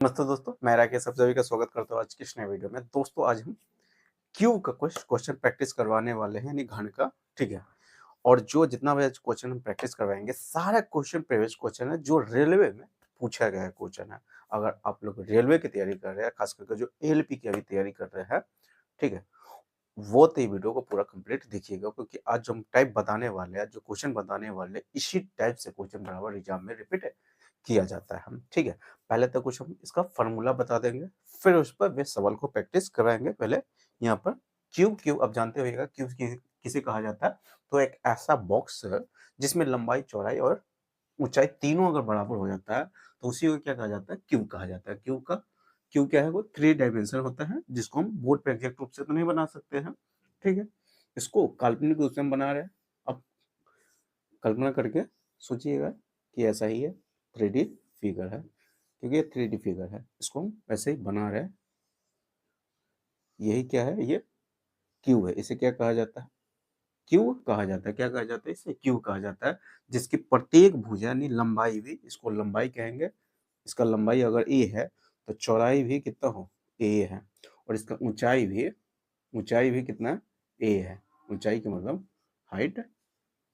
नमस्ते दोस्तों, मैं राकेश आप सभी का स्वागत करता हूँ आज की इस नए वीडियो में। दोस्तों आज हम क्यू का कुछ क्वेश्चन प्रैक्टिस करवाने वाले हैं यानी घन का, ठीक है। और जो जितना भी आज क्वेश्चन हम प्रैक्टिस करवाएंगे सारा क्वेश्चन प्रीवियस क्वेश्चन है जो रेलवे में पूछा गया है क्वेश्चन है। अगर आप लोग रेलवे की तैयारी कर रहे हैं, खास करके जो एएलपी की अभी तैयारी कर रहे हैं, ठीक है, वो तो ये वीडियो को पूरा कंप्लीट देखिएगा, क्योंकि आज जो हम टाइप बताने वाले हैं, जो क्वेश्चन बताने वाले हैं, इसी टाइप से क्वेश्चन बराबर एग्जाम में रिपीट किया जाता है हम, ठीक है। पहले तो कुछ हम इसका फॉर्मूला बता देंगे, फिर उस पर वे सवाल को प्रैक्टिस कराएंगे। पहले यहाँ पर क्यूब क्यूब आप जानते होइएगा क्यूब किसे कहा जाता है। तो एक ऐसा बॉक्स है जिसमें लंबाई चौड़ाई और ऊंचाई तीनों अगर बराबर हो जाता है तो उसी को क्या कहा जाता है, क्यूब कहा जाता है। क्यूब का क्यूब क्या है, वो 3 डायमेंशन होता है जिसको हम बोर्ड पे एग्जैक्ट रूप से तो नहीं बना सकते हैं, ठीक है। इसको काल्पनिक रूप से हम बना रहे हैं। अब कल्पना करके सोचिएगा कि ऐसा ही है, 3D फिगर है, क्योंकि ये 3D फिगर है, इसको हम वैसे ही बना रहे हैं। यही क्या है, ये क्यूब है। इसे क्या कहा जाता है, क्यूब कहा जाता है। क्या कहा जाता है, इसे क्यूब कहा जाता है, जिसकी प्रत्येक भुजा यानी लंबाई भी, इसको लंबाई कहेंगे। इसका लंबाई अगर ए है तो चौड़ाई भी कितना हो, ए है। और इसका ऊंचाई भी कितना, ए है। ऊंचाई का मतलब हाइट,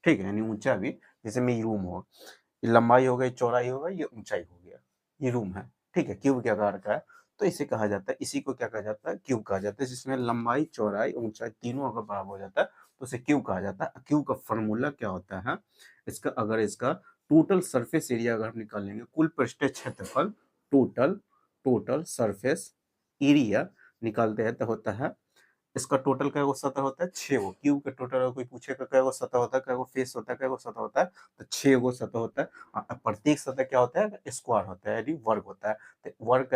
ठीक है, यानी ऊंचा भी, जैसे में रूम हो, ये लंबाई हो गई, चौड़ाई हो गई, ये ऊंचाई हो गया, ये रूम है, ठीक है। क्यूब के आकार का है तो इसे कहा जाता है, इसी को क्या कहा जाता है, क्यूब कहा जाता है। जिसमें लंबाई चौड़ाई ऊंचाई तीनों अगर बराबर हो जाता है तो उसे क्यूब कहा जाता है। क्यूब का फॉर्मूला क्या होता है, इसका टोटल सरफेस एरिया अगर हम निकालेंगे, कुल पृष्ठीय क्षेत्रफल, टोटल टोटल सरफेस एरिया निकालते हैं तो होता है, इसका टोटल क्या सतह होता है, 6 गो। क्यूब का टोटल अगर कोई पूछेगा क्या गो सतह होता है, क्या गो फेस होता है, क्या गो सतह होता है, तो 6 गो सतह होता है। प्रत्येक सतह क्या होता है, स्क्वायर होता है, यानी वर्ग होता है। तो वर्ग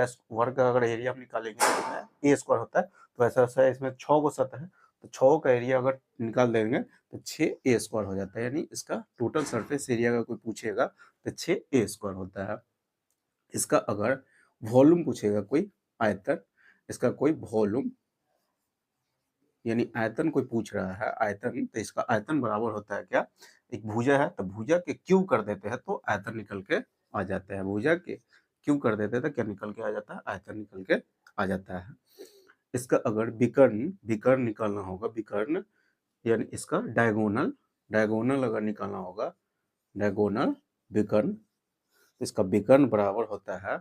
का अगर एरिया हम निकालेंगे तो कितना ए स्क्वायर होता है। तो ऐसा ऐसा इसमें 6 गो सतह है, तो 6 का एरिया अगर निकाल देंगे तो 6 ए स्क्वायर हो जाता है। यानी इसका टोटल सरफेस एरिया अगर कोई पूछेगा तो 6 ए स्क्वायर होता है। इसका अगर वॉल्यूम पूछेगा कोई, आयतन, इसका कोई वॉल्यूम यानी आयतन कोई पूछ रहा है, आयतन, तो इसका आयतन बराबर होता है क्या, एक भुजा है तो भुजा के क्यूब कर देते हैं तो आयतन निकल के आ जाता है। भुजा के क्यूब कर देते हैं तो क्या निकल के आ जाता है, आयतन निकल के आ जाता है। इसका अगर विकर्ण विकर्ण निकालना होगा, विकर्ण यानी इसका डायगोनल, डायगोनल अगर निकालना होगा, डायगोनल विकर्ण, इसका विकर्ण बराबर होता है,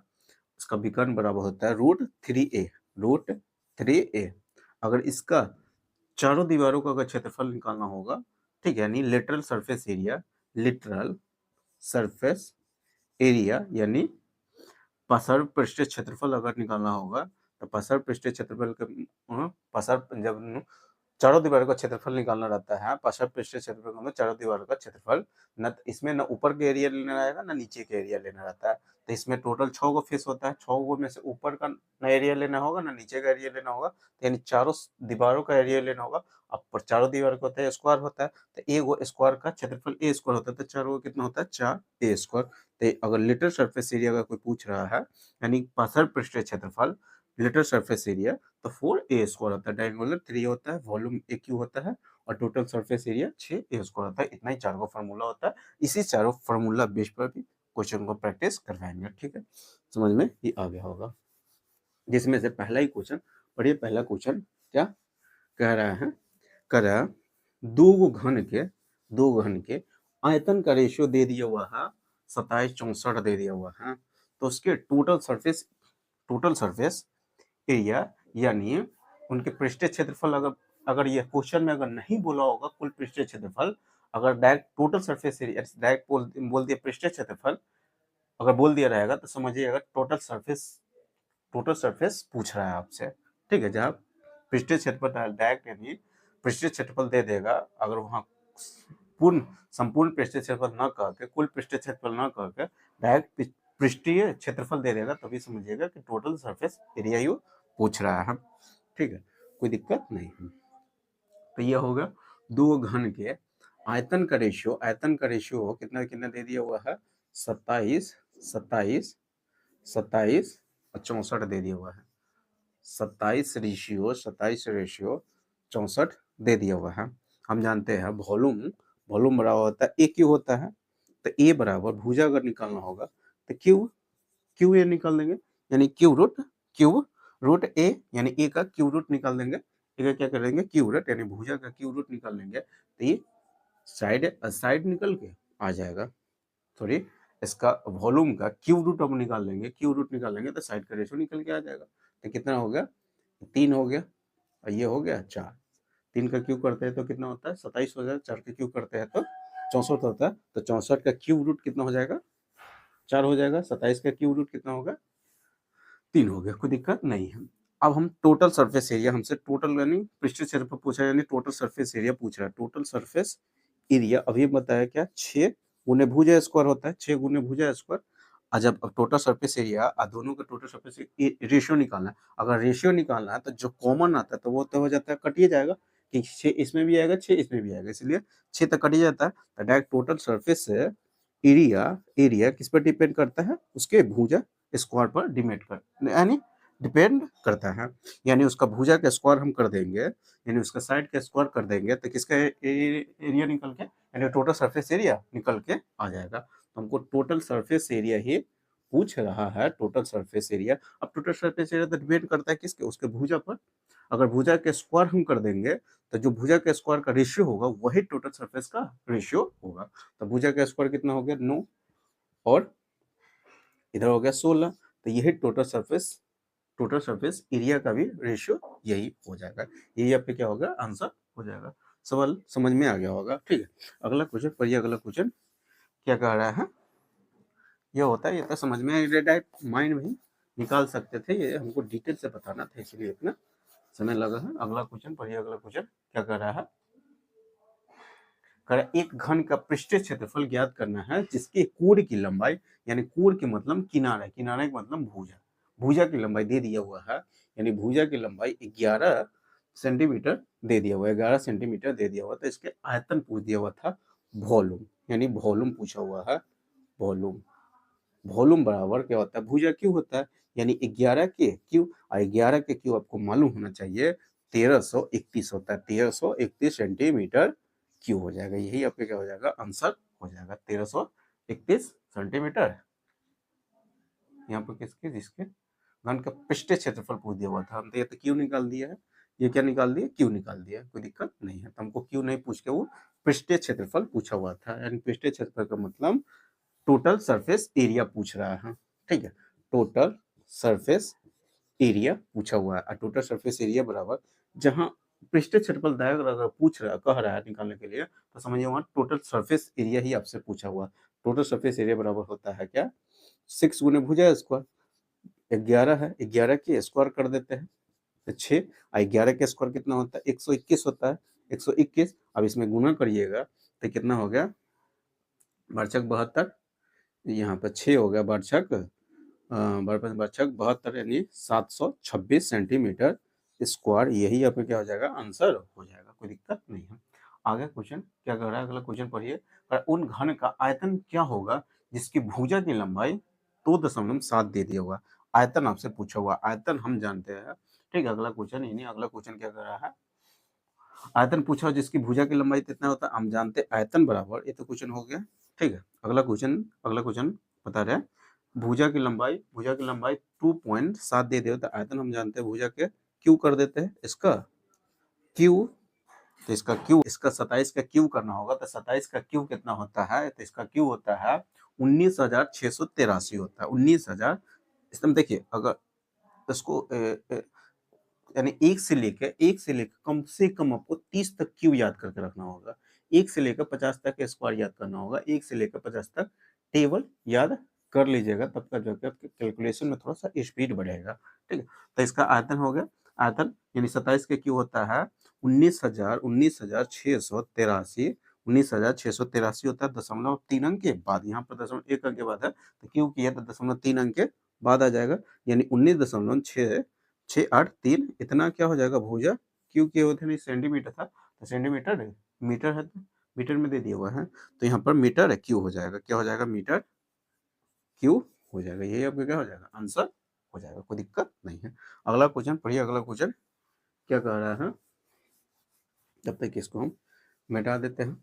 इसका विकर्ण बराबर होता है √3a, √3a। अगर इसका चारों दीवारों का अगर क्षेत्रफल निकालना होगा, ठीक है, यानी lateral surface area, literal surface area यानी पसर पृष्ठीय क्षेत्रफल अगर निकालना होगा तो पसर पृष्ठीय क्षेत्रफल के पसर जब चारों दीवारों का क्षेत्रफल निकालना रहता है, पसर पृष्ठीय क्षेत्रफल का मतलब चारों दीवारों का क्षेत्रफल, न इसमें न ऊपर के एरिया लेना रहेगा न नीचे के एरिया लेना रहता है। तो इसमें टोटल 6 गो फेस होता है, 6 गो में से ऊपर का न एरिया लेना होगा न नीचे का एरिया लेना होगा, तो यानी चारों दीवारों का एरिया लेना होगा। अब पर चारों दीवार का होता है स्क्वायर होता है, तो ए गो स्क्वायर का क्षेत्रफल ए स्क्वायर होता है, तो चारों का कितना होता है, 4 ए स्क्वायर। तो अगर लिटर सरफेस एरिया का कोई पूछ रहा है, यानी पसर पृष्ठीय क्षेत्रफल, लिटर सरफेस एरिया, तो 4 ए स्क्वायर होता है, डायगोनल 3 होता है, वॉल्यूम ए क्यू होता है, और टोटल सरफेस एरिया 6 ए स्क्वायर होता है। इतना ही 4 को फार्मूला होता है। इसी चारों फार्मूला बेस पर भी क्वेश्चन को प्रैक्टिस करवाएंगे, ठीक है। समझ में ये आ गया होगा। जिसमें से पहला ही क्वेश्चन पढ़िए। पहला क्वेश्चन क्या कह रहा है, कह रहा है दो घन के आयतन का रेशियो दे दिया हुआ है 2764 दे दिया हुआ है। तो उसके टोटल सरफेस एरिया यानी उनके पृष्ठीय क्षेत्रफल, अगर अगर ये क्वेश्चन में अगर नहीं बोला होगा कुल पृष्ठीय क्षेत्रफल, अगर direct total surface area direct बोल दिया पृष्ठीय क्षेत्रफल, अगर बोल दिया रहेगा तो समझिएगा टोटल सरफेस पूछ रहा है आपसे, ठीक है। जहाँ पृष्ठीय क्षेत्रफल डायरेक्ट यानी पृष्ठीय क्षेत्रफल दे देगा, अगर वहाँ संपूर्ण पृष्ठीय क्षेत्रफल न कह के, कुल पृष्ठीय क्षेत्रफल न कह के डायरेक्ट पृष्ठीय क्षेत्रफल दे देगा, तभी समझिएगा कि टोटल सरफेस एरिया यू पूछ रहा है, ठीक है, कोई दिक्कत नहीं है। तो ये होगा दो घन के आयतन का रेशियो कितना कितना दे दिया हुआ है, 27 27 27 और 64 दे दिया हुआ है। 27 रेशियो 64 दे दिया हुआ है। हम जानते हैं वॉल्यूम बराबर होता है ए क्यू होता है। तो ए बराबर भुजा अगर निकालना होगा तो क्यू क्यू ए निकाल देंगे, यानी क्यूब रूट ए, यानी ए का क्यूब रूट निकाल देंगे। ए का क्या करेंगे, क्यूब रूट, यानी भुजा का क्यूब रूट निकाल लेंगे तो ये साइड निकल के आ जाएगा। सॉरी, इसका वॉल्यूम का क्यूब रूट हम निकाल लेंगे, क्यूब रूट निकाल लेंगे तो साइड का रेशियो निकल के आ जाएगा। तो कितना हो गया, 3 हो गया, और ये हो गया 4। 3 का क्यूब करते हैं तो कितना होता है, 27 हो जाएगा। 4 का क्यूब करते हैं तो 64 होता है। तो 64 का क्यूब रूट कितना हो जाएगा, 4 हो जाएगा। 27 का क्यूब रूट कितना होगा, 3 हो गया, कोई दिक्कत नहीं है। अब हम टोटल सरफेस एरिया, हमसे टोटल यानी पृष्ठीय क्षेत्रफल पूछा, यानी टोटल सरफेस एरिया पूछ रहा है। टोटल सरफेस एरिया अभी बताया क्या, 6 गुने भुजा स्क्वायर होता है, 6 गुने भुजा स्क्वायर। और जब टोटल सरफेस एरिया दोनों का टोटल सरफेस रेशियो निकालना है, अगर रेशियो निकालना है तो जो कॉमन आता है तो वो तो हो जाता है, कटिए जाएगा कि 6 इसमें भी आएगा, 6 इसमें भी आएगा, इसलिए 6 तक कट जाता है। तो direct total surface area, area किस पर डिपेंड करता है, उसके भुजा स्क्वायर पर डिपेंड करता है। यानी उसका भुजा का स्क्वायर हम कर देंगे, यानी उसका साइड का स्क्वायर कर देंगे तो किसका एरिया निकल के, यानी टोटल सरफेस एरिया निकल के आ जाएगा। तो हमको टोटल सरफेस एरिया ही पूछ रहा है, टोटल सरफेस एरिया। अब टोटल सरफेस एरिया तो डिपेंड करता है किसके, उसके भुजा पर। अगर भुजा के स्क्वायर हम कर देंगे तो जो भुजा के स्क्वायर का रेशियो होगा वही टोटल सरफेस का रेशियो होगा। तो भुजा का स्क्वायर कितना हो गया, 9, और इधर हो गया 16। तो यही टोटल सरफेस एरिया का भी रेशियो यही हो जाएगा। यही आपके क्या होगा, आंसर हो जाएगा। सवाल समझ में आ गया होगा, ठीक है। अगला क्वेश्चन पढ़िए। अगला क्वेश्चन क्या कह रहा है, ये होता है, ये तो समझ में डायरेक्ट माइंड में ही निकाल सकते थे, ये हमको डिटेल से बताना था इसलिए इतना समय लगा है। अगला क्वेश्चन पढ़िए। अगला क्वेश्चन क्या कर रहा है, एक घन का पृष्ठीय क्षेत्रफल ज्ञात करना है जिसकी कोण की लंबाई, यानी कोण के मतलब किनारा, किनारे का मतलब भुजा, भुजा की लंबाई दे दिया हुआ है, यानी भुजा की लंबाई 11 सेंटीमीटर दे दिया हुआ है, 11 सेंटीमीटर दे दिया हुआ। तो इसके आयतन पूछ दिया हुआ था, वॉल्यूम, यानी वॉल्यूम पूछा हुआ है, वॉल्यूम। वॉल्यूम बराबर क्या होता है, भुजा क्यों होता है, यानी 11 के क्यू, और 11 के क्यू आपको मालूम होना चाहिए 1331 होता है, 1331 सेंटीमीटर क्यू हो जाएगा। यही आपके क्या हो जाएगा, आंसर हो जाएगा 1331 सेंटीमीटर। यहाँ पर किसके, जिसके घन का पृष्ठीय क्षेत्रफल पूछ दिया हुआ था, हम तो ये तो क्यू निकाल दिया है, ये क्या निकाल दिया, क्यू निकाल दिया, कोई दिक्कत नहीं है। तो हमको क्यू नहीं पूछ के वो पृष्ठीय क्षेत्रफल पूछा हुआ था, यानी पृष्ठीय क्षेत्रफल का मतलब टोटल सरफेस एरिया पूछ रहा है, ठीक है। टोटल सरफेस एरिया पूछा हुआ है, और टोटल सरफेस एरिया बराबर, जहां पृष्ठीय क्षेत्रफल दायरा अगर पूछ रहा कह रहा है निकालने के लिए, तो समझिए वहां टोटल सरफेस एरिया ही आपसे पूछा हुआ। टोटल सरफेस एरिया बराबर होता है क्या, 6 गुने भुजा स्क्वायर, 11 है, 11 के स्क्वायर कर देते हैं तो 6, और 11 के स्क्वायर कितना होता है, 121 होता है, 121। अब इसमें गुना करिएगा तो कितना हो गया, बरछक 72, यहाँ पर 6 हो गया, बरछक 72, यानी 726 सेंटीमीटर स्क्वायर। यही आपका क्या हो जाएगा, आंसर हो जाएगा, कोई दिक्कत नहीं है। आगे क्वेश्चन क्या कर रहा है, अगला क्वेश्चन पढ़िए। उन घन का आयतन क्या होगा जिसकी भुजा की लंबाई 2.7 दे दिया हुआ। आयतन आपसे पूछा हुआ, आयतन हम जानते हैं, ठीक है। अगला क्वेश्चन, यानी अगला क्वेश्चन क्या कर रहा है, आयतन पूछा हो जिसकी भुजा की लंबाई कितना होता है, हम जानते हैं आयतन बराबर, ये तो क्वेश्चन हो गया, ठीक है। अगला क्वेश्चन बता रहे हैं, भुजा की लंबाई 2.7 दे दे तो आयतन हम जानते हैं भुजा के क्यू कर देते हैं, इसका क्यू, तो इसका 27 का क्यू करना होगा, तो 27 का क्यू कितना होता है, तो इसका क्यू होता है 19,683 होता है, 19,000। इसमें देखिए, अगर इसको यानी एक से लेकर कम से कम आपको 30 तक क्यू याद करके रखना होगा, 1 से लेकर 50 तक स्क्वायर याद करना होगा, 1 से लेकर 50 तक टेबल याद कर लीजिएगा, तब तक जो आपके कैलकुलेशन में थोड़ा सा स्पीड बढ़ेगा, ठीक है। तो इसका आयतन हो गया, आयतन यानी 27 के क्यू होता है 19,683, 19,683 होता है 0.3 अंक के बाद, यहाँ पर 0.1 अंक के बाद है, तो क्यू किया तो 0.3 अंक के बाद आ जाएगा, यानी 19.683, इतना क्या हो जाएगा भुजा, क्यू के होते नहीं, सेंटीमीटर था तो सेंटीमीटर है, मीटर है तो मीटर में दे दिया हुआ है, तो यहाँ पर मीटर क्यू हो जाएगा, क्या हो जाएगा, मीटर क्यू हो जाएगा। यही आपका क्या हो जाएगा, आंसर हो जाएगा, कोई दिक्कत नहीं है। अगला क्वेश्चन पढ़िए। अगला क्वेश्चन क्या कह रहा है, तब तक इसको हम मिटा देते हैं।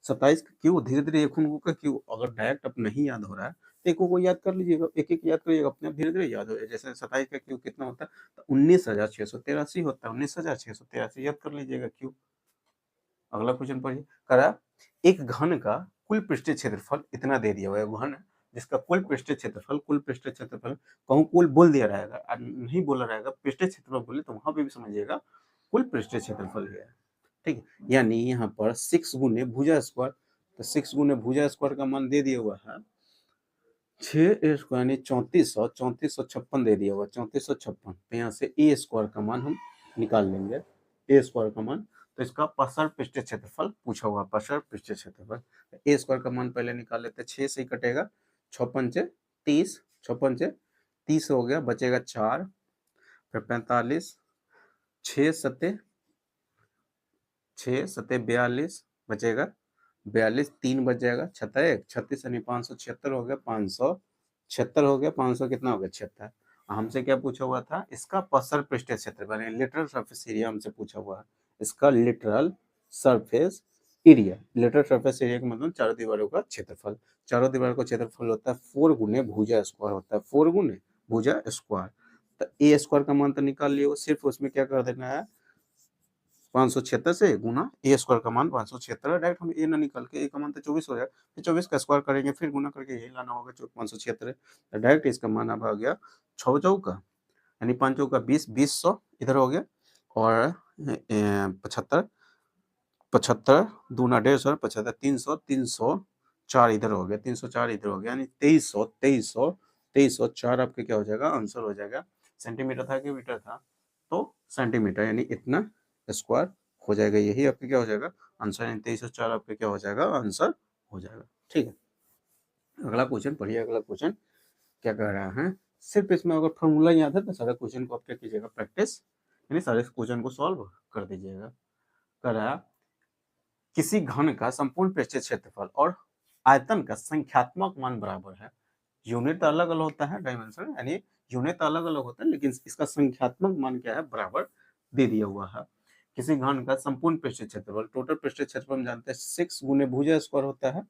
27 का क्यू, धीरे धीरे एक का क्यू, अगर डायरेक्ट अब नहीं याद हो रहा है तो एक को याद कर लीजिएगा, एक एक याद करिएगा, अपने आप धीरे धीरे याद हो जाए। जैसे 27 का क्यू कितना होता है, तो 19,683 होता है, 19,683 याद कर लीजिएगा क्यू। अगला क्वेश्चन पढ़िए, करा एक घन का कुल पृष्ठीय क्षेत्रफल इतना दे दिया हुआ है, घन जिसका कुल पृष्ठीय क्षेत्रफल, कुल पृष्ठीय क्षेत्रफल, कहूँ कुल बोल दिया रहेगा और नहीं बोला रहेगा, पृष्ठीय क्षेत्रफल बोले तो वहां पे भी समझिएगा कुल पृष्ठीय क्षेत्रफल है, ठीक है। यानी यहाँ पर 6 गुने भुजा स्क्वायर, तो 6 गुने भुजा स्क्वायर का मान दे दिया हुआ है 6 स्क्वायर यानी 3456 दे दिया हुआ, 3456। तो यहाँ से ए स्क्वायर का मान हम निकाल लेंगे, ए स्क्वायर का मान। तो इसका पसर पृष्ठीय क्षेत्रफल पूछा हुआ, पसर पृष्ठीय क्षेत्रफल। ए स्क्वायर का मान पहले निकाल लेते हैं, 6 से ही कटेगा, 6 पंचे 30, 6 पंचे 30 हो गया, बचेगा 4, फिर 45, 6 सत्ते 42, बचेगा 42, 3 बच जाएगा, 1 36 यानी 576 हो गया, 576 हो गया, 500 कितना हो गया 76। हमसे क्या पूछा हुआ था, इसका पसर पृष्ठीय क्षेत्रफल लिटरल सरफेस एरिया हमसे पूछा हुआ है, इसका literal surface area, literal surface area का मतलब चारों दीवारों का क्षेत्रफल। चारों दीवारों का क्षेत्रफल होता है 4 गुने भुजा स्क्वायर होता है, 4 गुने भुजा स्क्वायर। तो ए स्क्वायर का मान तो निकाल लियो, सिर्फ उसमें क्या कर देना है, 576 से गुना ए स्क्वायर का मान 576, डायरेक्ट हम ए ना निकाल के ए का मान तो 24 हो जाएगा, फिर 24 का स्क्वायर करेंगे, फिर गुना करके यही लाना होगा 576, तो डायरेक्ट इसका मान अब आ गया 6 चौका यानी 5 चौका 20, 20 इधर हो गया, और 75, 75 दूना 150, 75 300, 304 इधर हो गया, 304 इधर हो गया, यानी 2300, 2300, 2304 आपके क्या हो जाएगा, आंसर हो जाएगा। सेंटीमीटर था कि मीटर था, तो सेंटीमीटर यानी इतना स्क्वायर हो जाएगा, यही आपके क्या हो जाएगा आंसर, यानी 2304 आपके क्या हो जाएगा आंसर हो जाएगा, ठीक है। अगला क्वेश्चन पढ़िए, अगला क्वेश्चन क्या कह रहा है, सिर्फ इसमें अगर फॉर्मूला याद है तो सारे क्वेश्चन को आप क्या कीजिएगा, प्रैक्टिस यानी सारे क्वेश्चन को सॉल्व कर दीजिएगा। कह रहा है किसी घन का संपूर्ण पृष्ठीय क्षेत्रफल और आयतन का संख्यात्मक मान बराबर है, यूनिट अलग अलग होता है, डायमेंशन यानी यूनिट अलग अलग होता है, लेकिन इसका संख्यात्मक मान क्या है, बराबर दे दिया हुआ है। किसी घन का संपूर्ण पृष्ठीय क्षेत्रफल, टोटल पृष्ठीय क्षेत्रफल हम जानते हैं 6 गुने भुजा स्क्वायर होता है,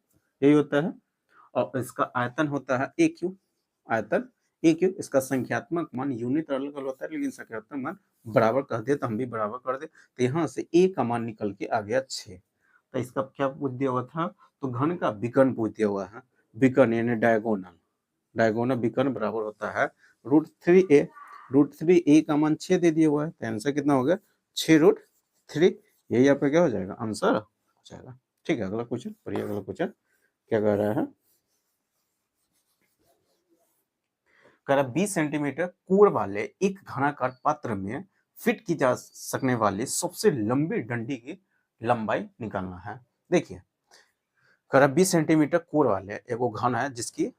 यही होता है, और इसका आयतन होता है ए क्यू, आयतन ए क्यू। इसका संख्यात्मक मान, यूनिट अलग अलग होता है लेकिन संख्यात्मक मान बराबर कर दे तो हम भी बराबर कर दे, तो यहाँ से ए का मान निकल के आ गया 6। तो इसका क्या पूछ दिया हुआ था, तो घन का विकर्ण पूछ दिया हुआ है, विकर्ण यानी डायगोनल, डायगोनल विकर्ण बराबर होता है √3a, √3a का मान 6 दे दिया हुआ है, तो आंसर कितना हो गया 6√3, यही आपका क्या हो जाएगा आंसर हो जाएगा, ठीक है। अगला क्वेश्चन पढ़िए, अगला क्वेश्चन क्या कह रहा है, कह रहा 20 सेंटीमीटर कोण वाले एक घनाकार पात्र में फिट की जा सकने वाली सबसे लंबी डंडी की लंबाई निकालना है। देखिए कह रहा 20 सेंटीमीटर कोण वाले एगो घन है जिसकी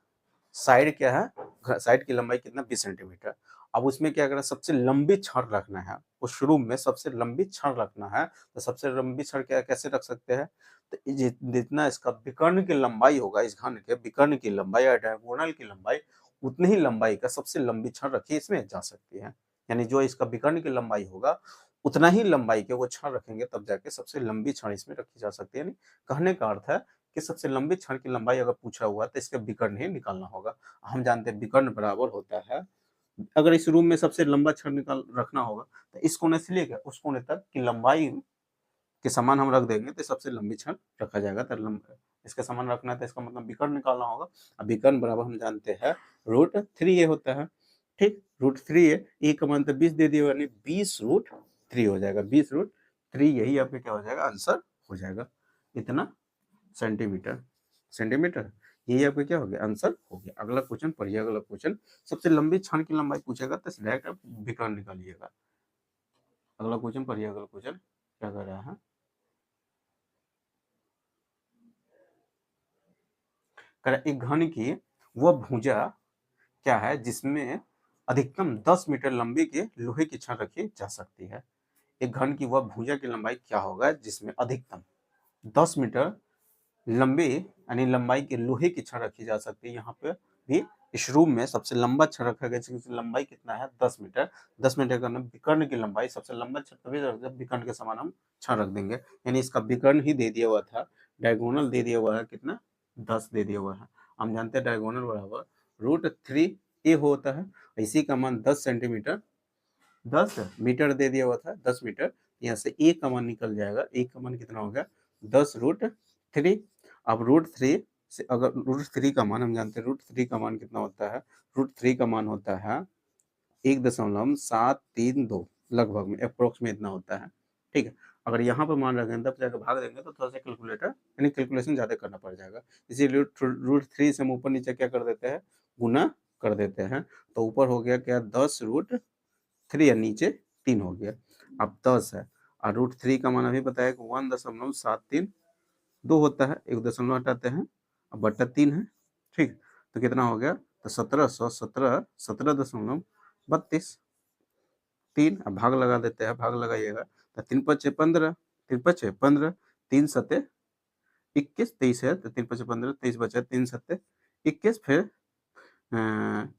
साइड क्या है, साइड की लंबाई कितना 20 सेंटीमीटर। अब उसमें क्या करना, सबसे लंबी छड़ रखना है, उस शुरू में सबसे लंबी छड़ रखना है, तो सबसे लंबी छड़ क्या कैसे रख सकते हैं, तो जितना इसका विकर्ण की लंबाई होगा, इस घन के विकर्ण की लंबाई या डायगोनल की लंबाई, उतनी ही लंबाई का सबसे लंबी छड़ रखी इसमें जा सकती है, यानी जो इसका विकर्ण की लंबाई होगा उतना ही लंबाई के वो छड़ रखेंगे तब जाके सबसे लंबी छड़ इसमें रखी जा सकती है। यानी कहने का अर्थ है कि सबसे लंबी छड़ की लंबाई अगर पूछा हुआ तो इसका विकर्ण ही निकालना होगा। हम जानते हैं विकर्ण बराबर होता है, अगर इस रूम में सबसे लंबा छड़ निकाल रखना होगा तो इस कोने से लेकर उस कोने तक की लंबाई के समान हम रख देंगे तो सबसे लंबी छड़ रखा जाएगा, तो इसके समान रखना है तो इसका मतलब विकर्ण निकालना होगा। अब विकर्ण बराबर हम जानते हैं √3a होता है, ठीक, √3a, ए का मान तो 20 दे दिया, यानी 20√3 हो जाएगा, 20√3, यही आपका क्या हो जाएगा आंसर हो जाएगा, इतना सेंटीमीटर, सेंटीमीटर, यही आपका क्या हो गया आंसर हो गया। अगला क्वेश्चन पढ़िए, अगला क्वेश्चन सबसे लंबी क्षण की लंबाई पूछेगा तो डायरेक्ट आप विकर्ण निकालिएगा। अगला क्वेश्चन पढ़िए, अगला क्वेश्चन क्या कर रहा है, कर एक घन की वह भुजा क्या है जिसमें अधिकतम 10 मीटर लंबी के लोहे की छड़ रखी जा सकती है। एक घन की वह भुजा की लंबाई क्या होगा जिसमें अधिकतम 10 मीटर लंबी यानी लंबाई के लोहे की छड़ रखी जा सकती है। यहाँ पे भी इस रूम में सबसे लंबा छड़ रखा गया जिसकी लंबाई कितना है 10 मीटर, 10 मीटर का विकर्ण की लंबाई सबसे लंबा छड़ तभी जब विकर्ण के समान हम छड़ रख देंगे, यानी इसका विकर्ण ही दे दिया हुआ था डायगोनल दे दिया हुआ है कितना, 10 दे दिया हुआ है। हम जानते हैं डायगोनल बराबर √3a होता है। इसी का मान 10 सेंटीमीटर 10 मीटर दे दिया हुआ था, 10 मीटर। यहाँ से a का मान निकल जाएगा, a का मान कितना हो गया, 10√3। अब √3 से अगर √3 का मान हम जानते हैं, √3 का मान कितना होता है, √3 का मान होता है 1.732 लगभग में, अप्रोक्स में इतना होता है। ठीक है, अगर यहाँ पर मान रखें तब जाकर भाग देंगे तो थोड़ा सा कैलकुलेटर यानी कैलकुलेशन ज़्यादा करना पड़ जाएगा। इसीलिए √3 से हम ऊपर नीचे क्या कर देते हैं, गुना कर देते हैं। तो ऊपर हो गया क्या, 10√3 या नीचे 3 हो गया। अब 10 है और √3 का मान अभी बताया कि 1.732 होता है, एक दशमलव हटाते हैं, अब बट्टा 3 है। ठीक, तो कितना हो गया, तो 1732 3। अब भाग लगा देते हैं, भाग लगाइएगा तो 3 5 15, 3 5 15, 3 7 21, 23 है तो 3 5 15, 23 बचा, 3 7 21, फिर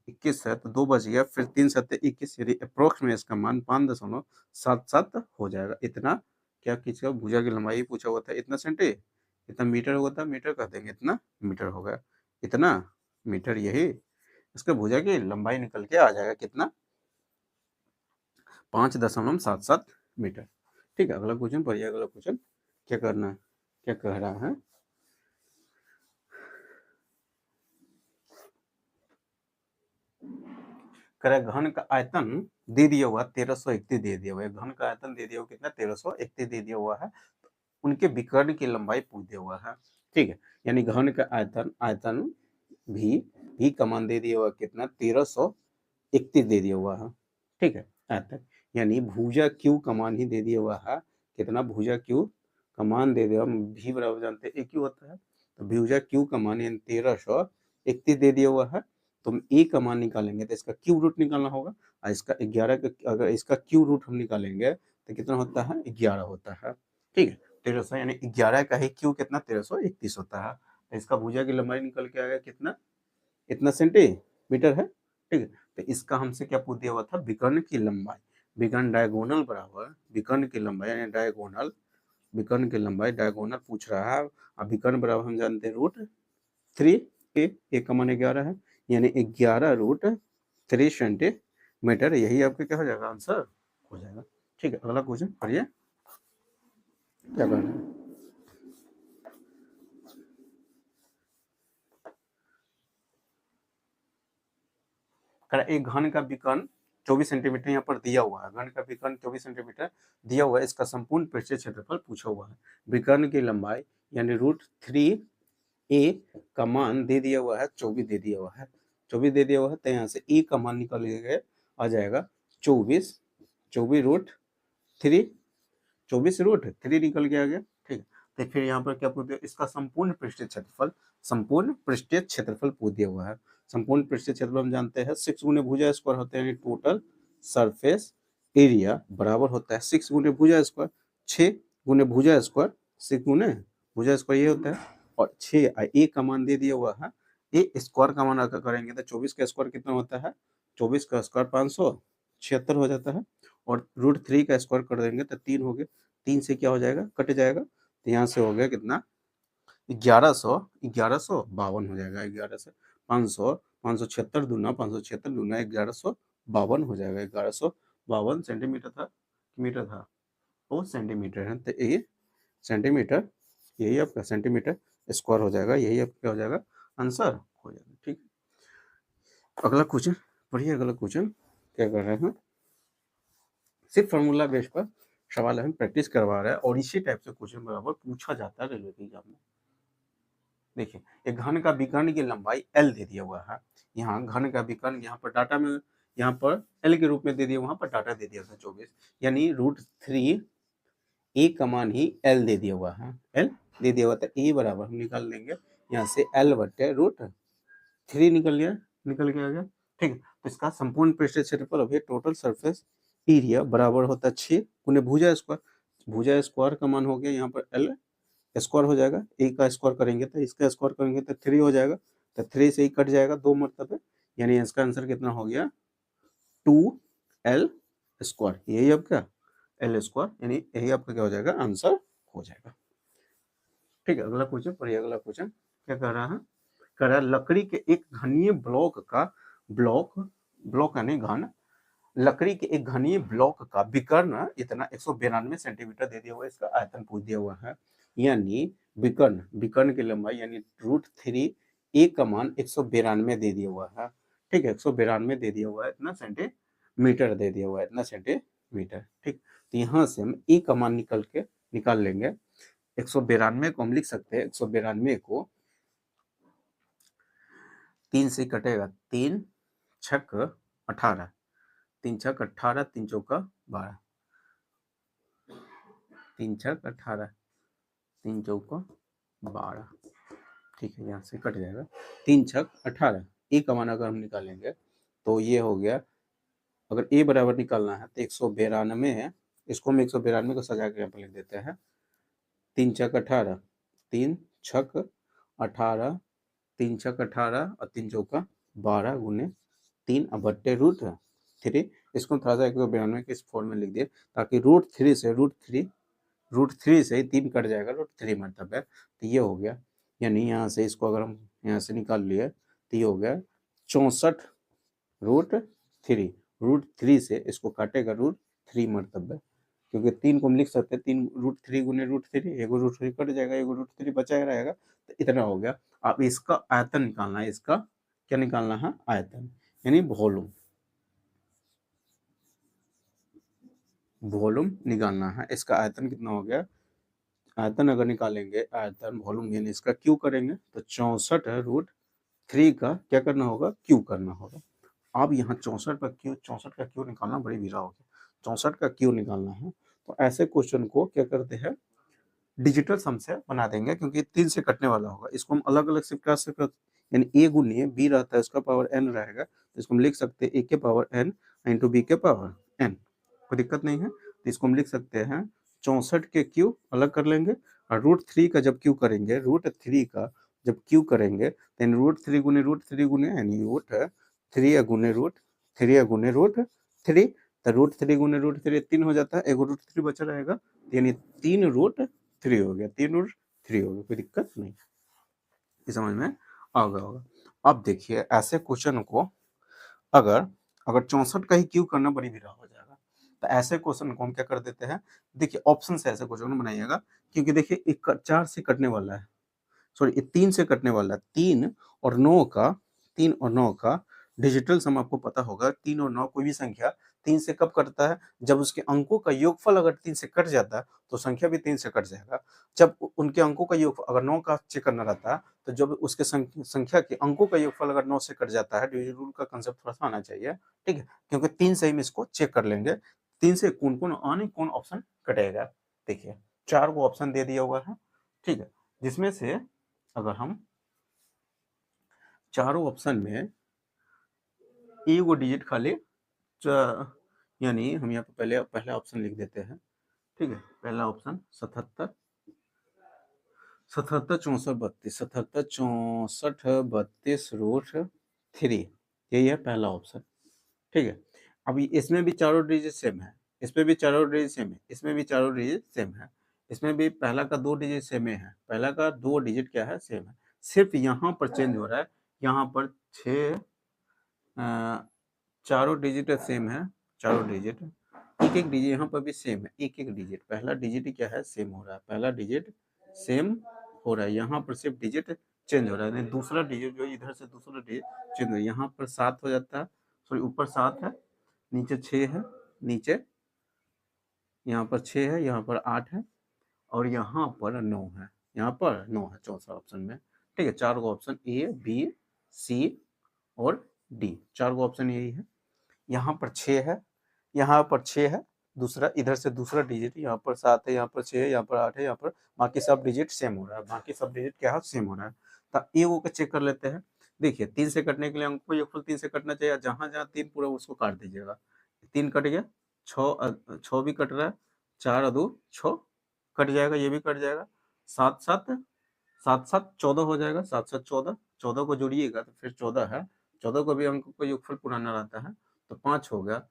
21 है तो 2 बच गया, फिर 3 7 21, यानी अप्रोक्स में इसका मान 5.77 हो जाएगा। इतना क्या किसका भुजा की लंबाई पूछा हुआ था, इतना सेंटी, इतना मीटर होगा था, मीटर कर देंगे, इतना मीटर होगा, इतना मीटर, यही इसका भुजा की लंबाई निकल के आ जाएगा कितना, 5.77 मीटर। ठीक है, अगला क्वेश्चन पढ़िए। अगला क्वेश्चन क्या करना है, क्या कह रहा है, घन का आयतन दे दिया हुआ 1331 दे दिया हुआ है, घन का आयतन दे दिया हुआ कितना, 1331 दे दिया हुआ है। उनके विकर्ण की लंबाई पूछ दिया हुआ है। ठीक है, यानी घन का आयतन, आयतन भी का मान दे दिया हुआ कितना, 1331 दे दिया हुआ है। ठीक है, आयतन यानी भुजा क्यू का मान ही दे दिया हुआ है कितना, भुजा क्यू का मान दे दिया, भी बराबर जानते हैं ए क्यू होता है, तो भुजा क्यू का मान यानी 1331 दे दिया हुआ है। तो हम ए का मान निकालेंगे तो इसका क्यू रूट निकालना होगा, और इसका 11 का अगर इसका क्यू रूट हम निकालेंगे तो कितना होता है, 11 होता है। ठीक है, 1300 यानी 11 का ही क्यू कितना, 1331 होता है। तो इसका भुजा की लंबाई निकल के आएगा कितना, इतना सेंटीमीटर है। ठीक है, तो इसका हमसे क्या पूछ दिया हुआ था, विकर्ण की लंबाई, विकर्ण डायगोनल बराबर विकर्ण की लंबाई यानी डायगोनल, विकर्ण की लंबाई डायगोनल पूछ रहा है। अब विकर्ण बराबर हम जानते हैं √3 के, एक का मान 11 है, यानी 11√3 सेंटीमीटर, यही आपका क्या हो जाएगा, आंसर हो जाएगा। ठीक है, अगला क्वेश्चन पढ़िए, क्या करना है, एक घन का विकर्ण 24 सेंटीमीटर यहाँ पर दिया हुआ है, घन का विकर्ण 24 सेंटीमीटर दिया हुआ है, इसका संपूर्ण पृष्ठीय क्षेत्रफल पूछा हुआ है। विकर्ण की लंबाई यानी √3a का मान दे दिया हुआ है 24 दे दिया हुआ है, 24 दे दिया हुआ है, तो यहाँ से a का मान निकल गया, आ जाएगा 24, 24√3, 24√3 निकल के आ गया। ठीक है, तो फिर यहाँ पर क्या पूछ दिया, इसका संपूर्ण पृष्ठीय क्षेत्रफल, संपूर्ण पृष्ठीय क्षेत्रफल पूछ दिया हुआ है। संपूर्ण पृष्ठीय क्षेत्रफल हम जानते हैं 6 गुने भुजा स्क्वायर होते हैं, टोटल सरफेस एरिया बराबर होता है 6 गुने भुजा स्क्वायर, 6 गुने भुजा स्क्वायर, 6 गुने भुजा स्क्वायर ये होता है, और 6 ए का मान दे दिया हुआ है, ए स्क्वायर का मान अगर करेंगे तो 24 का स्क्वायर कितना होता है, 24 का स्क्वायर 576 हो जाता है, और √3 का स्क्वायर कर देंगे तो 3 हो गया, 3 से क्या हो जाएगा, कट जाएगा, तो यहाँ से हो गया कितना, 1152 हो जाएगा, 11 से 500, 576 दूना 576 दूना 1152 हो जाएगा, 1152 सेंटीमीटर था, मीटर था, वो सेंटीमीटर है, तो ये सेंटीमीटर, यही आपका सेंटीमीटर स्क्वायर हो जाएगा, यही आपका क्या हो जाएगा, आंसर हो जाएगा। ठीक, अगला क्वेश्चन पढ़िए। अगला क्वेश्चन क्या कर रहे हैं, सिर्फ फॉर्मूला बेस पर सवाल हम प्रैक्टिस करवा रहे हैं, और इसी टाइप से क्वेश्चन बराबर पूछा जाता है रेलवे के एग्जाम में। देखिए, एक घन का विकर्ण की लंबाई L दे दिया हुआ है, यहाँ घन का विकर्ण यहाँ पर डाटा में, यहाँ पर L के रूप में दे दिया, वहां पर डाटा दे दिया था 24, यानी √3 a का मान ही L दे दिया हुआ है, L दे दिया हुआ था, a बराबर हम निकाल लेंगे यहाँ से L बटे √3 निकल गया, निकल के आ गया। ठीक है, तो इसका संपूर्ण पृष्ठीय क्षेत्रफल अभी टोटल सरफेस एरिया बराबर होता है 6 गुने भुजा स्क्वायर, भुजा स्क्वायर का मान हो गया यहाँ पर L स्क्वायर हो जाएगा, ए का स्क्वायर करेंगे तो इसका स्क्वायर करेंगे तो 3 हो जाएगा, तो 3 से ही कट जाएगा 2 मरतबे, यानी इसका आंसर कितना हो गया, 2L स्क्वायर, यही आपका L स्क्वायर, यानी यही आपका क्या हो जाएगा, आंसर हो जाएगा। ठीक है, अगला क्वेश्चन पढ़िए। अगला क्वेश्चन क्या कह रहा है? कह रहा है लकड़ी के एक घनीय ब्लॉक का ब्लॉक ब्लॉक यानी घन, लकड़ी के एक घनीय ब्लॉक का विकर्ण इतना 192 सेंटीमीटर दे दिया हुआ है, इसका आयतन पूछ दिया हुआ है। यानी विकर्ण विकर्ण की लंबाई यानी √3 ए का मान 192 दे दिया हुआ है। ठीक है, 192 दे दिया हुआ है, इतना सेंटीमीटर दे दिया हुआ है, इतना सेंटीमीटर। ठीक, तो यहाँ से हम ए का मान निकाल लेंगे। 192 को हम लिख सकते हैं, 192 को 3 से कटेगा, 3 छक 18, 3 छक 18, 3 चौका 12, 3 छक 18, 3 चौका 12। ठीक है, यहाँ से कट जाएगा, 3 छक 18। ए का मान अगर हम निकालेंगे तो ये हो गया, अगर ए बराबर निकालना है तो 192 है, इसको हम 192 को सजा के यहाँ पर लिख देते हैं। 3 छक 18, 3 छक 18, 3 छक 18 और 3 चौका 12 गुने 3 अब बट्टे √3। इसको थोड़ा सा 192 के इस फॉर्म में लिख दिए ताकि √3 से 3 कट जाएगा, √3 मतलब है, तो ये हो गया। यानी यहाँ से इसको अगर हम यहाँ से निकाल लिए तो ये हो गया 64√3। √3 से इसको काटेगा √3 मतलब है, क्योंकि 3 को हम लिख सकते हैं, 3 √3 गुने √3, एगो √3 कट जाएगा, एगो √3 बचा रहेगा, तो इतना हो गया। अब इसका आयतन निकालना है, इसका क्या निकालना है? आयतन यानी वॉल्यूम, वॉल्यूम निकालना है। इसका आयतन कितना हो गया? आयतन अगर निकालेंगे, आयतन वॉल्यूम यानी इसका क्यू करेंगे तो 64√3 का क्या करना होगा? क्यू करना होगा। अब यहाँ 64 का क्यू निकालना बड़ी विधा हो गया। 64 का क्यू निकालना है तो ऐसे क्वेश्चन को क्या करते हैं? डिजिटल सम से बना देंगे, क्योंकि 3 से कटने वाला होगा। इसको हम अलग अलग से कर सकते, यानी ए गुने बी रहता है, उसका पावर n रहेगा, तो इसको हम लिख सकते हैं ए के पावर n इंटू बी के पावर n, कोई दिक्कत नहीं है। तो इसको हम लिख सकते हैं 64 के क्यू अलग कर लेंगे, और √3 का जब क्यू करेंगे, √3 का जब क्यू करेंगे तो √3 गुने √3 गुने यानी √3 गुने √3 गुने √3, तो √3 गुने √3 3 हो जाता है, एगो √3 बचा रहेगा, यानी 3 √3 हो गया, 3 √3 हो गया, कोई दिक्कत नहीं। ये समझ में आ गया होगा। अब देखिए ऐसे क्वेश्चन को अगर 64 का ही क्यू करना बड़ी विधा हो जाएगा, तो ऐसे क्वेश्चन को हम क्या कर देते हैं? देखिए ऑप्शन से ऐसे क्वेश्चन बनाइएगा, क्योंकि देखिए 4 से कटने वाला है, सॉरी 3 से कटने वाला है। 3 और 9 का डिजिटल सम आपको पता होगा। 3 और 9 कोई भी संख्या 3 से कब कटता है? जब उसके अंकों का योगफल अगर 3 से कट जाता है तो संख्या भी 3 से कट जाएगा। जब उनके अंकों का योग अगर 9 का चेक करना रहता है तो जब उसके संख्या के अंकों का योगफल अगर 9 से कट जाता है, डिविजन रूल का कंसेप्ट थोड़ा सा आना चाहिए, ठीक है, क्योंकि 3 से ही हम इसको चेक कर लेंगे। 3 से कौन कौन ऑप्शन कटेगा? देखिए 4 को ऑप्शन दे दिया हुआ है, ठीक है, जिसमें से अगर हम चारों ऑप्शन में एगो डिजिट खाली यानी हम यहाँ पे पहला ऑप्शन लिख देते हैं, ठीक है, पहला ऑप्शन 77 77 64 32 √3, यही है पहला ऑप्शन, ठीक है। अभी इसमें भी चारों डिजिट सेम है, इसमें भी चारों डिजिट सेम है, इसमें भी चारों डिजिट सेम है, इसमें भी पहला का 2 डिजिट सेम है, पहला का 2 डिजिट क्या है? सेम है। सिर्फ यहाँ पर चेंज हो रहा है, यहाँ पर 6 चारों डिजिट सेम है, चारों डिजिट एक डिजिट यहाँ पर भी सेम है, एक डिजिट, पहला डिजिट क्या है? सेम हो रहा है, पहला डिजिट सेम हो रहा है, यहाँ पर सिर्फ डिजिट चेंज हो रहा है, दूसरा डिजिट जो इधर से दूसरा डिजिट चेंज हो रहा है, यहाँ पर 7 हो जाता है, सॉरी ऊपर 7 है, नीचे 6 है, नीचे यहाँ पर 6 है, यहाँ पर 8 है, और यहाँ पर 9 है, यहाँ पर 9 है चौथा ऑप्शन में, ठीक है। 4 को ऑप्शन ए बी सी और डी, 4 को ऑप्शन यही है। यहाँ पर 6 है, यहाँ पर 6 है, दूसरा इधर से दूसरा डिजिट, यहाँ पर 7 है, यहाँ पर 6 है, यहाँ पर 8 है, यहाँ पर बाकी सब डिजिट सेम हो रहा है, बाकी सब डिजिट क्या है? सेम हो रहा है। तो ए वो चेक कर लेते हैं। देखिए 3 से कटने के लिए अंक को योगफल 3 से कटना चाहिए, जहां जहां 3 पूरा उसको काट दीजिएगा। 3 कट गया, 6 भी कट रहा है, 4 और 2 6 कट जाएगा, ये भी कट जाएगा, 7 7 14 हो जाएगा, 7 7 14, 14 को जोड़िएगा तो फिर 14 है, 14 को भी अंक को योगफल पुराना रहता है, तो 5 हो गया,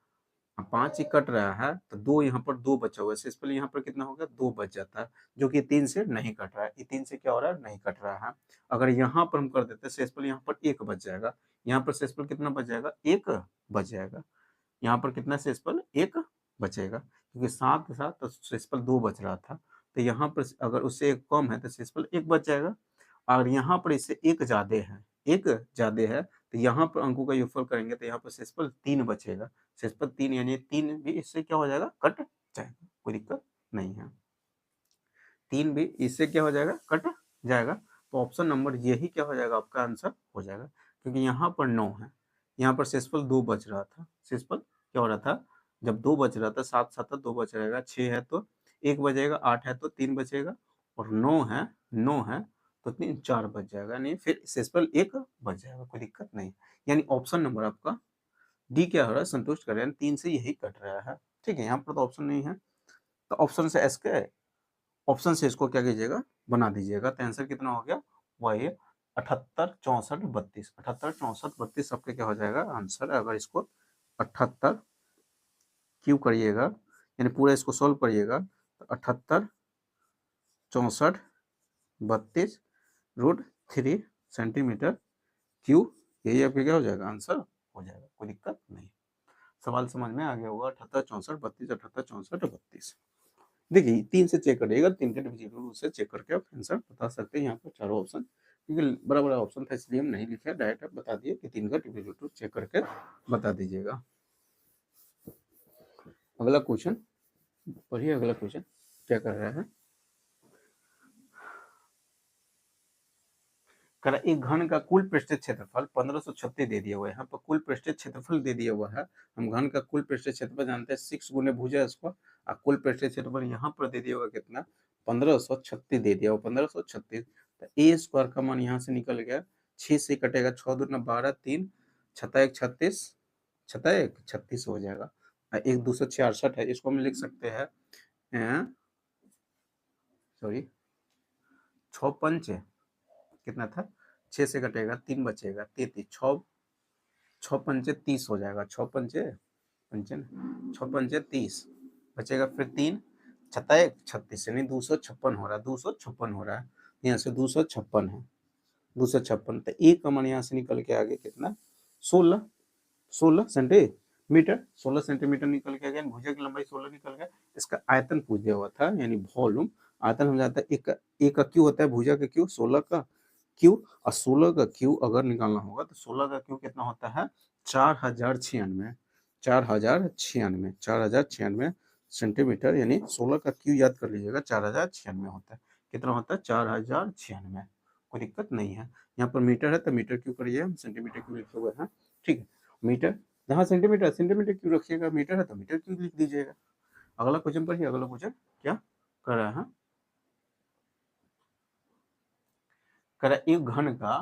5 ही कट रहा है तो 2 यहाँ पर 2 बचा हुआ है, सिंपली यहाँ पर कितना हो गया 2 बच जाता है, जो कि 3 से नहीं कट रहा है। ये 3 से क्या हो रहा है, नहीं कट रहा है। अगर यहाँ पर हम कर देते हैं सिंपल, यहाँ पर 1 बच जाएगा, यहाँ पर सिंपल कितना बच जाएगा, 1 बच जाएगा। यहाँ पर कितना सिंपल 1 बचेगा, क्योंकि 7 के साथ तो सिंपल 2 बच रहा था, तो यहाँ पर अगर उससे 1 कम है तो सिंपल 1 बच जाएगा। और यहाँ पर इससे 1 ज्यादा है, 1 ज्यादा है, तो यहाँ पर अंकों का योगफल करेंगे तो यहाँ पर सिंपल 3 बचेगा। सिंपल 3 यानी 3 भी इससे क्या हो जाएगा, कट जाएगा, कोई दिक्कत नहीं है। 3 भी इससे क्या हो जाएगा, कट जाएगा। तो ऑप्शन नंबर यही क्या हो जाएगा, आपका आंसर हो जाएगा, क्योंकि यहाँ पर 9 है, यहाँ पर सिंपल 2 बच रहा था। सिंपल क्या हो रहा था, जब 2 बच रहा था, 7 7 2 बच रहेगा, 6 है तो 1 बचेगा, 8 है तो 3 बचेगा, और 9 है तो 3 4 बच जाएगा, यानी फिर सिंपल 1 बच जाएगा, कोई दिक्कत नहीं। यानी ऑप्शन नंबर आपका डी क्या हो रहा है, संतुष्ट कर रहे हैं, 3 से यही कट रहा है। ठीक है, यहाँ पर तो ऑप्शन नहीं है, तो ऑप्शन से एस के ऑप्शन से इसको क्या कीजिएगा, बना दीजिएगा। तो आंसर कितना हो गया, वही 78 64 32, 78 64 32 आपका क्या हो जाएगा आंसर। अगर इसको 78 क्यू करिएगा, यानी पूरा इसको सोल्व करिएगा, तो 78 64 32 √3 सेंटीमीटर क्यूब, यही आपका क्या हो जाएगा, आंसर हो जाएगा, कोई दिक्कत नहीं। सवाल समझ में आ गया होगा, 78 64 32, 78 64 32। देखिए 3 से चेक करिएगा, 3 के डिविजिबल उससे चेक करके आप आंसर बता सकते हैं। यहाँ पर चारों ऑप्शन, क्योंकि बड़ा बड़ा ऑप्शन था इसलिए हम नहीं लिखे, डायरेक्ट आप बता दिए कि 3 का डिविजिबल चेक करके बता दीजिएगा। अगला क्वेश्चन पढ़िए, अगला क्वेश्चन क्या कर रहा है, करा एक घन का कुल पृष्ठीय क्षेत्रफल 1536 दे दिया हुआ है। यहाँ पर कुल पृष्ठीय क्षेत्रफल दे दिया हुआ है, हम घन का कुल पृष्ठीय क्षेत्रफल जानते हैं 6 गुने भुजा स्क्वायर, और कुल पृष्ठीय क्षेत्रफल यहाँ पर दे दिया हुआ कितना, 1536 दे दिया हुआ, 1536। तो ए स्क्वायर का मान यहाँ से निकल गया, 6 से कटेगा, 6 दूना 12, 3 छता 1 36, छता 1 36 हो जाएगा। एक 266 है, इसको हम लिख सकते हैं, सॉरी 6 पंच कितना था, 6 से कटेगा 3 बचेगा 33, 6 पंचे 30 हो जाएगा, 6 पंचे पंचे 6 पंचे 30 बचेगा, फिर 3 छता 1 36, यानी 256 हो रहा है, 256 हो रहा है, यहाँ से 256 है, 256। तो एक का मान यहाँ से निकल के आगे कितना, 16 सेंटीमीटर, 16 सेंटीमीटर निकल के आ गया, भुजा की लंबाई 16 निकल गया। इसका आयतन पूछ दिया हुआ था, यानी वॉल्यूम, आयतन हो जाता है एक का क्यू होता है, भुजा का क्यू 16 का क्यू, और 16 का क्यू अगर निकालना होगा तो 16 का क्यू कितना होता है, 4096, 4096, 4096 सेंटीमीटर, यानी 16 का क्यू याद कर लीजिएगा, 4096 होता है। कितना होता है, 4096, कोई दिक्कत नहीं है। यहाँ पर मीटर है तो मीटर क्यू करिए, हम सेंटीमीटर क्यू लिखे हुए हैं, ठीक है। मीटर जहाँ सेंटीमीटर सेंटीमीटर क्यू रखिएगा, मीटर है तो मीटर क्यू लिख दीजिएगा। अगला क्वेश्चन पढ़िए, अगला क्वेश्चन क्या कर रहा है, करा एक घन का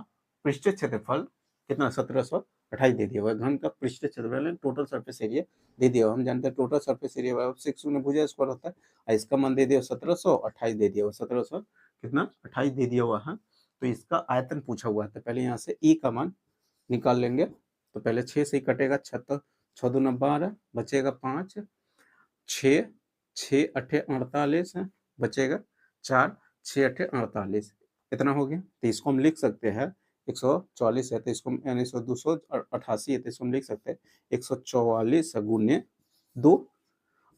पृष्ठीय क्षेत्रफल कितना, 1728 दे दिया हुआ है। घन का पृष्ठीय क्षेत्रफल टोटल सरफेस एरिया दे दिया हुआ, हम जानते हैं टोटल सरफेस एरिया 6 गुना भुजा स्क्वायर होता है, और इसका मान दे दिया 1728 दे दिया हुआ, 1700 कितना 28 दे दिया हुआ है। तो इसका आयतन पूछा हुआ है, तो पहले यहाँ से ई का मान निकाल लेंगे, तो पहले 6 से ही कटेगा, 6 दूना 12 बचेगा 5, 6 6 8 48 है, बचेगा 4, 6 8 48, इतना हो गया। तो इसको हम लिख सकते हैं 144 है, तो इसको यानी 288 है, तो इसको हम लिख सकते हैं 144 गुने 2।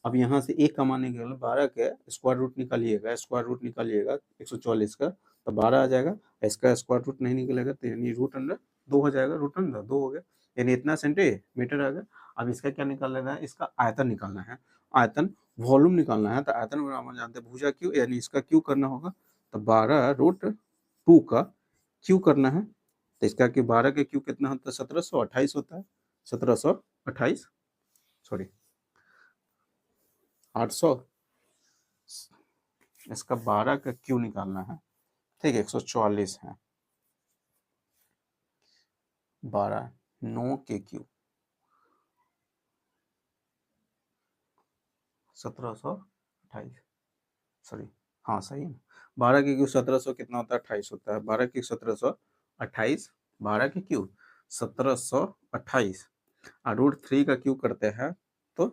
अब यहाँ से एक का मान निकाल, 12 के स्क्वायर रूट निकालिएगा, स्क्वायर रूट निकालिएगा 144 का, तो 12 आ जाएगा, इसका स्क्वायर रूट नहीं निकलेगा, तो यानी रूट अंडर 2 हो जाएगा, रूट अंडर 2 हो गया, यानी इतना सेंटीमीटर आ गया। अब इसका क्या निकाल लेना है, इसका आयतन निकालना है, आयतन वॉल्यूम निकालना है। तो आयतन हम जानते हैं भुजा क्यू, यानी इसका क्यू करना होगा, तो 12√2 का क्यू करना है। तो इसका क्यू 12 का क्यू कितना होता है, 1728 होता है, 1728 सॉरी 800, इसका 12 का क्यू निकालना है, ठीक है, 144 है, 12 9 के क्यू 1728, सॉरी हाँ सही है, 12 के क्यू 1700 कितना होता है, 28 होता है, 12 के 1728, 12 के क्यू 1728, और √3 का क्यू करते हैं तो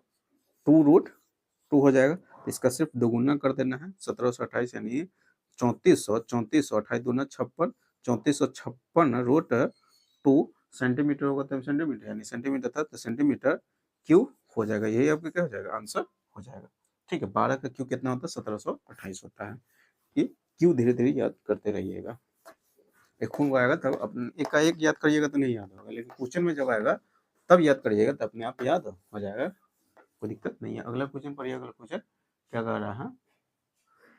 2√2 हो जाएगा। तो इसका सिर्फ दोगुना कर देना है, 1728 यानी 3400, 28 दूना 56, 3456√2 सेंटीमीटर होगा तब सेंटीमीटर, यानी सेंटीमीटर था तो सेंटीमीटर क्यूब हो जाएगा। यही आपका क्या हो जाएगा, आंसर हो जाएगा। ठीक है, 12 का क्यूब कितना होता है, 1728 होता है। ये क्यूब धीरे धीरे याद करते रहिएगा, एक खून आएगा तब अपन एकाएक याद करिएगा तो नहीं याद होगा, लेकिन क्वेश्चन में जब आएगा तब याद करिएगा तो अपने आप याद हो जाएगा, कोई दिक्कत नहीं है। अगला क्वेश्चन पढ़िए। अगला क्वेश्चन क्या कह रहा है,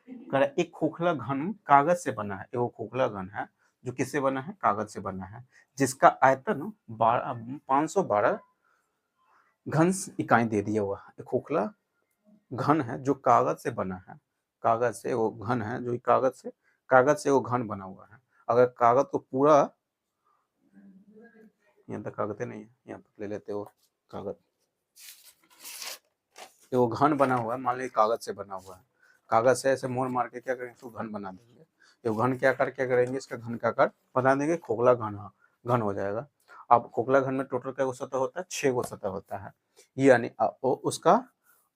कह रहा है एक खोखला घन कागज से बना है। एक खोखला घन है जो किससे बना है, कागज से बना है, जिसका आयतन 512 घन इकाई दे दिया हुआ है। एक खोखला घन है जो कागज से बना है, कागज से वो घन है जो कागज से वो घन बना हुआ है। अगर कागज को पूरा, यहाँ तक कागज नहीं है, यहाँ तक ले लेते हो कागज, वो घन बना हुआ है, मान लीजिए कागज से बना हुआ है, कागज से ऐसे मोड़ मार के क्या करेंगे, इसको घन बना देंगे। ये घन क्या कर क्या करेंगे, इसका घन का आकार बना देंगे, खोखला घन घन हो जाएगा। अब खोखला घन में टोटल क्या सतह होता है, 6 गो सतह होता है। ये यानी उसका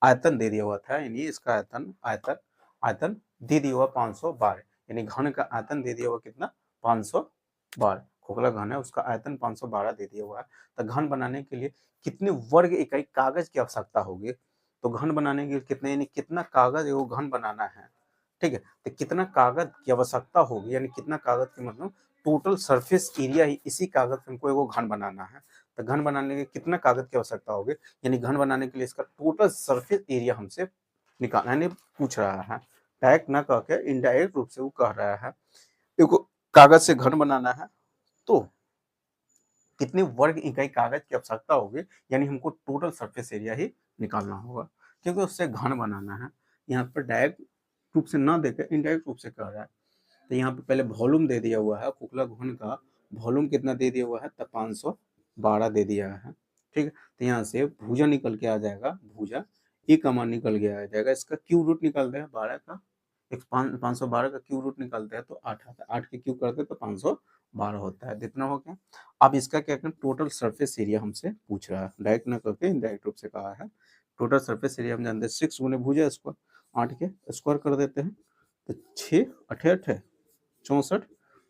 आयतन दे दिया हुआ था, यानी इसका आयतन आयतन आयतन दे दिया हुआ 512, यानी घन का आयतन दे दिया हुआ कितना, 512। खोखला घन है, उसका आयतन 512 दे दिया हुआ है। तो घन बनाने के लिए कितने वर्ग इकाई कागज की आवश्यकता होगी, तो घन बनाने के लिए कितने, यानी कितना कागज वो घन बनाना है। ठीक है, तो कितना कागज की आवश्यकता होगी, यानी कितना कागज की मतलब टोटल सरफेस एरिया ही इसी कागज से हमको एगो घन बनाना है। तो घन बनाने के लिए कितना कागज की आवश्यकता होगी, यानी घन बनाने के लिए इसका टोटल सरफेस एरिया हमसे निकालना, यानी पूछ रहा है। डायरेक्ट ना कह के इनडायरेक्ट रूप से वो कह रहा है देखो कागज से घन बनाना है तो कितने वर्ग इकाई कागज की आवश्यकता होगी, यानी हमको टोटल सरफेस एरिया ही निकालना होगा, क्योंकि उससे घन बनाना है। यहाँ पर डायरेक्ट रूप से ना देकर इनडायरेक्ट रूप से कह रहा है। तो यहाँ पे पहले वॉल्यूम दे दिया हुआ है, खोखला घन का वॉल्यूम कितना दे दिया हुआ है, तब 512 दे दिया है। ठीक है, तो यहाँ से भुजा निकल के आ जाएगा, भुजा ई का मान निकल के आ जाएगा, इसका क्यूब रूट निकालते हैं 12 का, 512 का क्यूब रूट निकालते हैं तो 8 आता है, 8 के क्यूब करते हैं तो 512 होता है, इतना हो गया। अब इसका क्या करें, टोटल सरफेस एरिया हमसे पूछ रहा है, डायरेक्ट ना करके इनडायरेक्ट रूप से कहा है। टोटल सरफेस एरिया हम जानते हैं 6 गुने भुजा स्क्वायर, 8 के स्क्वायर कर देते हैं तो 6 8 8 64,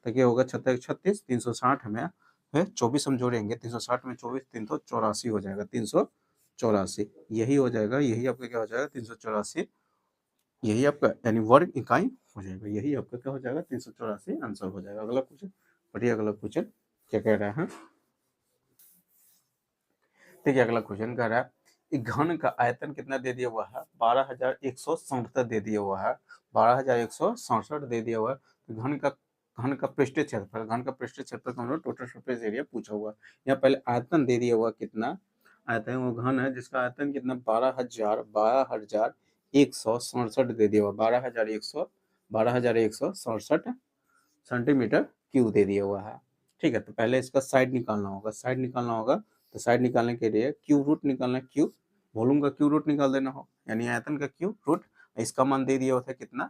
तो क्या होगा 36 36, 360 में है 24 हम जोड़ेंगे, 360 में 24 384 हो जाएगा, 384 यही हो जाएगा, यही आपका क्या हो जाएगा 384, यही आपका यानी वर्ग इकाई हो जाएगा, यही आपका क्या हो जाएगा 384 आंसर हो जाएगा। अगला क्वेश्चन पढ़िए। अगला क्वेश्चन क्या कह रहा है, देखिए अगला क्वेश्चन कह रहा है एक घन का आयतन कितना दे दिया हुआ है, 12,167 दे दिया हुआ है, 12,167 दे दिया हुआ है। तो घन का पृष्ठीय क्षेत्रफल, घन का पृष्ठीय क्षेत्रफल का मतलब टोटल सरफेस एरिया पूछा हुआ है। यहाँ पहले आयतन दे दिया हुआ कितना, आयतन वो घन है जिसका आयतन कितना 12,167 दे दिया हुआ, 12,167 सेंटीमीटर क्यूब दे दिया हुआ है। ठीक है, तो पहले इसका साइड निकालना होगा, साइड निकालना होगा तो साइड निकालने के लिए क्यूब रूट निकालना, क्यूब वॉल्यूम का क्यूब रूट निकाल देना हो, यानी आयतन का क्यूब रूट, इसका मान दे दिया होता है कितना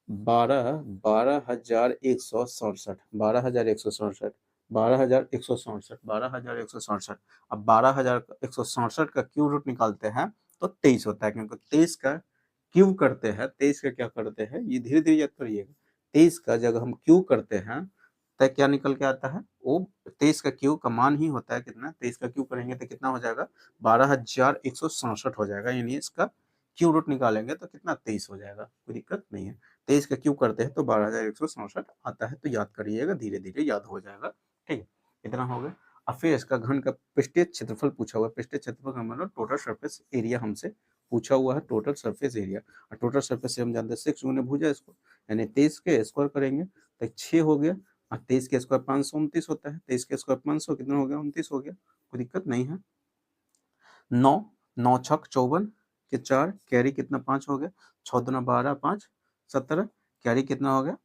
12,167, 12,167, 12,167, 12,167। अब 12,167 का क्यूब रूट निकालते हैं तो 23 होता है, क्योंकि 23 का क्यूब करते हैं, 23 का क्या करते हैं, ये धीरे धीरे याद करिएगा, 23 का जब हम क्यूब करते हैं तो क्या निकल के आता है, वो 23 का क्यूब का मान ही होता है कितना, 23 का क्यूब करेंगे तो कितना हो जाएगा 12,167 हो जाएगा, यानी इसका क्यूब रूट निकालेंगे तो कितना 23 हो जाएगा, कोई दिक्कत नहीं है। 23 का क्यूब करते हैं तो 12,167 आता है, तो याद करिएगा, धीरे धीरे याद हो जाएगा। ठीक है, इतना हो गया। अब फिर इसका घन का पृष्ठीय क्षेत्रफल पूछा हुआ है, पृष्ठीय क्षेत्रफल का मतलब टोटल सरफेस एरिया हमसे पूछा हुआ है, टोटल सरफेस एरिया, और टोटल सरफेस से हम जानते हैं 6 गुने भुजा इसको, यानी 23 के स्क्वायर करेंगे तो 6 हो गया, और 23 के स्क्वायर 529 होता है, 23 के स्क्वायर 500 कितना हो गया 29 हो गया, कोई दिक्कत नहीं है। 9 9 छक 54 के 4 कैरी कितना 5 हो गया, 6 दूना 12 5 17 कैरी कितना हो गया,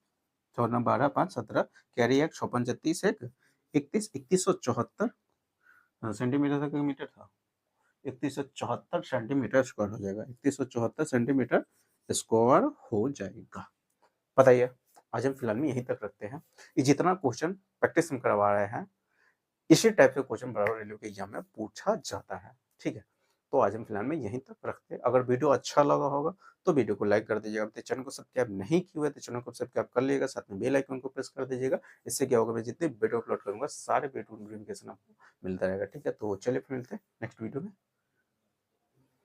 6 दूना 12 5 17 कैरी 1 6 5 30 1 31 3174 सेंटीमीटर तक मीटर था, 3174 सेंटीमीटर स्क्वायर हो जाएगा, 3174 सेंटीमीटर स्क्वायर हो जाएगा। बताइए, आज हम फिलहाल में यहीं तक रखते हैं। ये जितना क्वेश्चन प्रैक्टिस हम करवा रहे हैं इसी टाइप के क्वेश्चन बराबर रेलवे के एग्जाम में पूछा जाता है। ठीक है, तो आज हम फिलहाल में यहीं तक रखते हैं। अगर वीडियो अच्छा लगा होगा तो वीडियो को लाइक कर दीजिएगा। अब चैनल को सब्सक्राइब नहीं किए हुए तो चैनल को सब्सक्राइब कर लीजिएगा, साथ में बेल आइकन को प्रेस कर दीजिएगा। इससे क्या होगा, मैं जितने वीडियो अपलोड करूंगा सारे वीडियो नोटिफिकेशन आपको मिलता रहेगा। ठीक है, तो चलिए फिर मिलते हैं नेक्स्ट वीडियो में।